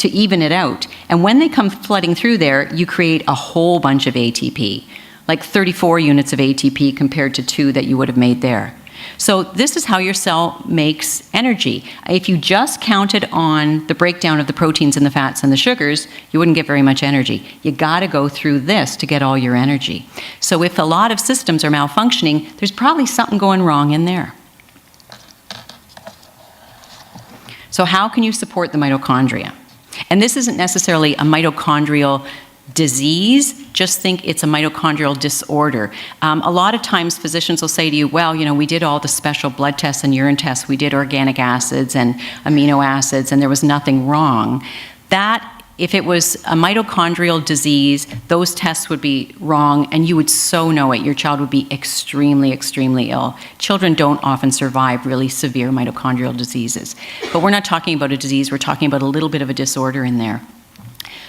even it out. And when they come flooding through there, you create a whole bunch of ATP. Like 34 units of ATP compared to 2 that you would have made there. So this is how your cell makes energy. If you just counted on the breakdown of the proteins and the fats and the sugars, you wouldn't get very much energy. You gotta go through this to get all your energy. So if a lot of systems are malfunctioning, there's probably something going wrong in there. So how can you support the mitochondria? And this isn't necessarily a mitochondrial disease, just think it's a mitochondrial disorder. A lot of times physicians will say to you, well, you know, we did all the special blood tests and urine tests, we did organic acids and amino acids, and there was nothing wrong. That, if it was a mitochondrial disease, those tests would be wrong, and you would so know it. Your child would be extremely, extremely ill. Children don't often survive really severe mitochondrial diseases. But we're not talking about a disease, we're talking about a little bit of a disorder in there.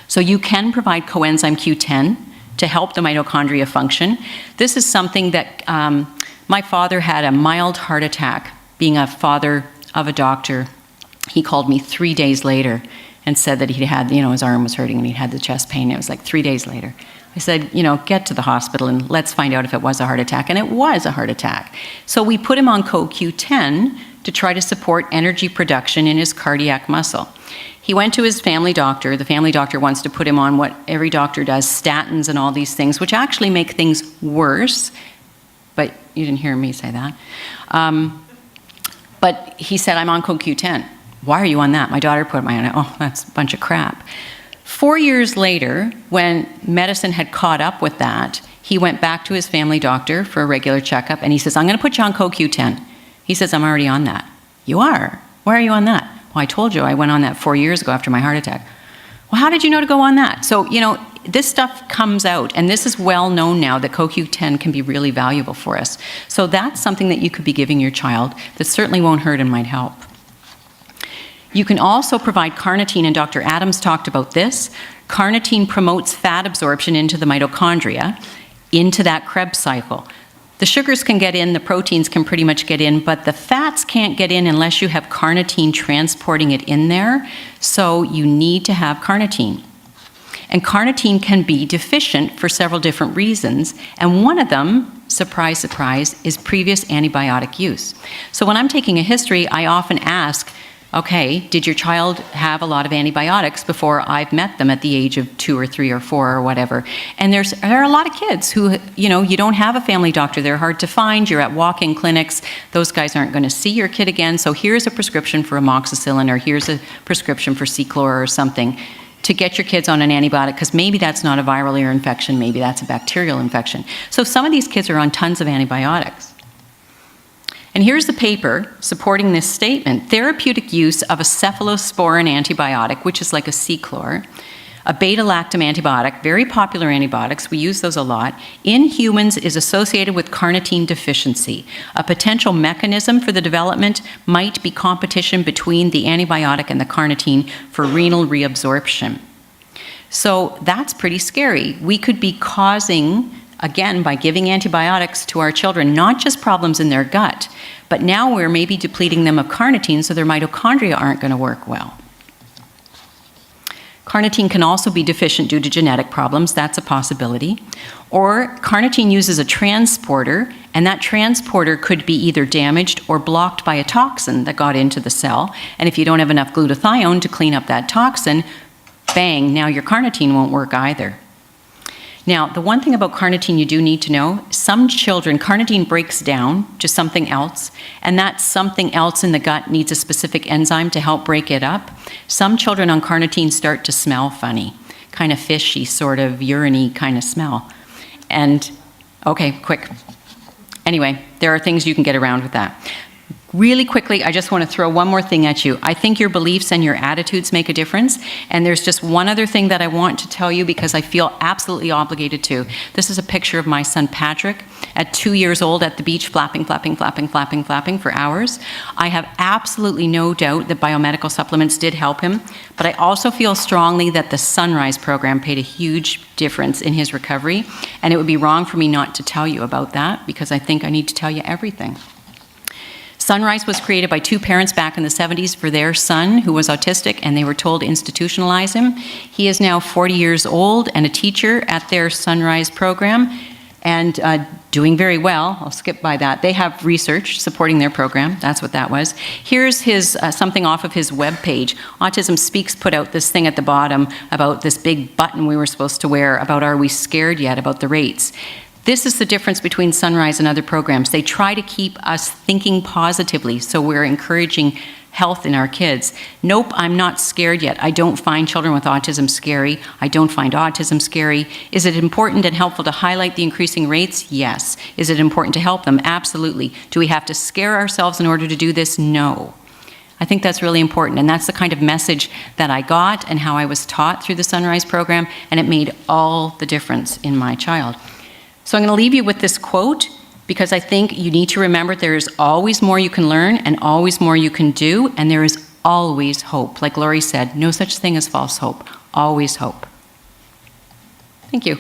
So you can provide coenzyme Q10 to help the mitochondria function. This is something that my father had a mild heart attack. Being a father of a doctor, he called me 3 days later and said that he had, you know, his arm was hurting and he had the chest pain. It was like 3 days later. I said, you know, get to the hospital and let's find out if it was a heart attack. And it was a heart attack. So we put him on CoQ10 to try to support energy production in his cardiac muscle. He went to his family doctor. The family doctor wants to put him on what every doctor does, statins and all these things, which actually make things worse. But you didn't hear me say that. But he said, I'm on CoQ10. Why are you on that? My daughter put my on it. Oh, that's a bunch of crap. 4 years later, when medicine had caught up with that, he went back to his family doctor for a regular checkup, and he says, I'm going to put you on CoQ10. He says, I'm already on that. You are? Why are you on that? Well, I told you I went on that 4 years ago after my heart attack. Well, how did you know to go on that? So, you know, this stuff comes out, and this is well known now that CoQ10 can be really valuable for us. So that's something that you could be giving your child that certainly won't hurt and might help. You can also provide carnitine, and Dr. Adams talked about this. Carnitine promotes fat absorption into the mitochondria, into that Krebs cycle. The sugars can get in, the proteins can pretty much get in, but the fats can't get in unless you have carnitine transporting it in there. So you need to have carnitine. And carnitine can be deficient for several different reasons. And one of them, surprise, surprise, is previous antibiotic use. So when I'm taking a history, I often ask, okay, did your child have a lot of antibiotics before I've met them at the age of 2 or 3 or 4 or whatever? And there are a lot of kids who, you know, you don't have a family doctor. They're hard to find. You're at walk-in clinics. Those guys aren't going to see your kid again. So here's a prescription for amoxicillin, or here's a prescription for C-chlor or something to get your kids on an antibiotic, because maybe that's not a viral ear infection. Maybe that's a bacterial infection. So some of these kids are on tons of antibiotics. And here's the paper supporting this statement. Therapeutic use of a cephalosporin antibiotic, which is like a C-chlor, a beta-lactam antibiotic, very popular antibiotics, we use those a lot, in humans is associated with carnitine deficiency. A potential mechanism for the development might be competition between the antibiotic and the carnitine for renal reabsorption. So that's pretty scary. We could be causing, again, by giving antibiotics to our children, not just problems in their gut, but now we're maybe depleting them of carnitine so their mitochondria aren't going to work well. Carnitine can also be deficient due to genetic problems. That's a possibility. Or carnitine uses a transporter, and that transporter could be either damaged or blocked by a toxin that got into the cell. And if you don't have enough glutathione to clean up that toxin, bang, now your carnitine won't work either. Now, the one thing about carnitine you do need to know, some children, carnitine breaks down to something else, and that something else in the gut needs a specific enzyme to help break it up. Some children on carnitine start to smell funny, kind of fishy, sort of urine-y kind of smell. And, okay, quick. Anyway, there are things you can get around with that. Really quickly, I just want to throw one more thing at you. I think your beliefs and your attitudes make a difference, and there's just one other thing that I want to tell you because I feel absolutely obligated to. This is a picture of my son Patrick at 2 years old at the beach, flapping for hours. I have absolutely no doubt that biomedical supplements did help him, but I also feel strongly that the Sunrise program paid a huge difference in his recovery, and it would be wrong for me not to tell you about that because I think I need to tell you everything. Sunrise was created by 2 parents back in the 70s for their son who was autistic, and they were told to institutionalize him. He is now 40 years old and a teacher at their Sunrise program and doing very well. I'll skip by that. They have research supporting their program. That's what that was. Here's his something off of his webpage. Autism Speaks put out this thing at the bottom about this big button we were supposed to wear about are we scared yet about the rates. This is the difference between Sunrise and other programs. They try to keep us thinking positively, so we're encouraging health in our kids. Nope, I'm not scared yet. I don't find children with autism scary. I don't find autism scary. Is it important and helpful to highlight the increasing rates? Yes. Is it important to help them? Absolutely. Do we have to scare ourselves in order to do this? No. I think that's really important, and that's the kind of message that I got and how I was taught through the Sunrise program, and it made all the difference in my child. So I'm going to leave you with this quote because I think you need to remember there is always more you can learn and always more you can do, and there is always hope. Like Laurie said, no such thing as false hope, always hope. Thank you.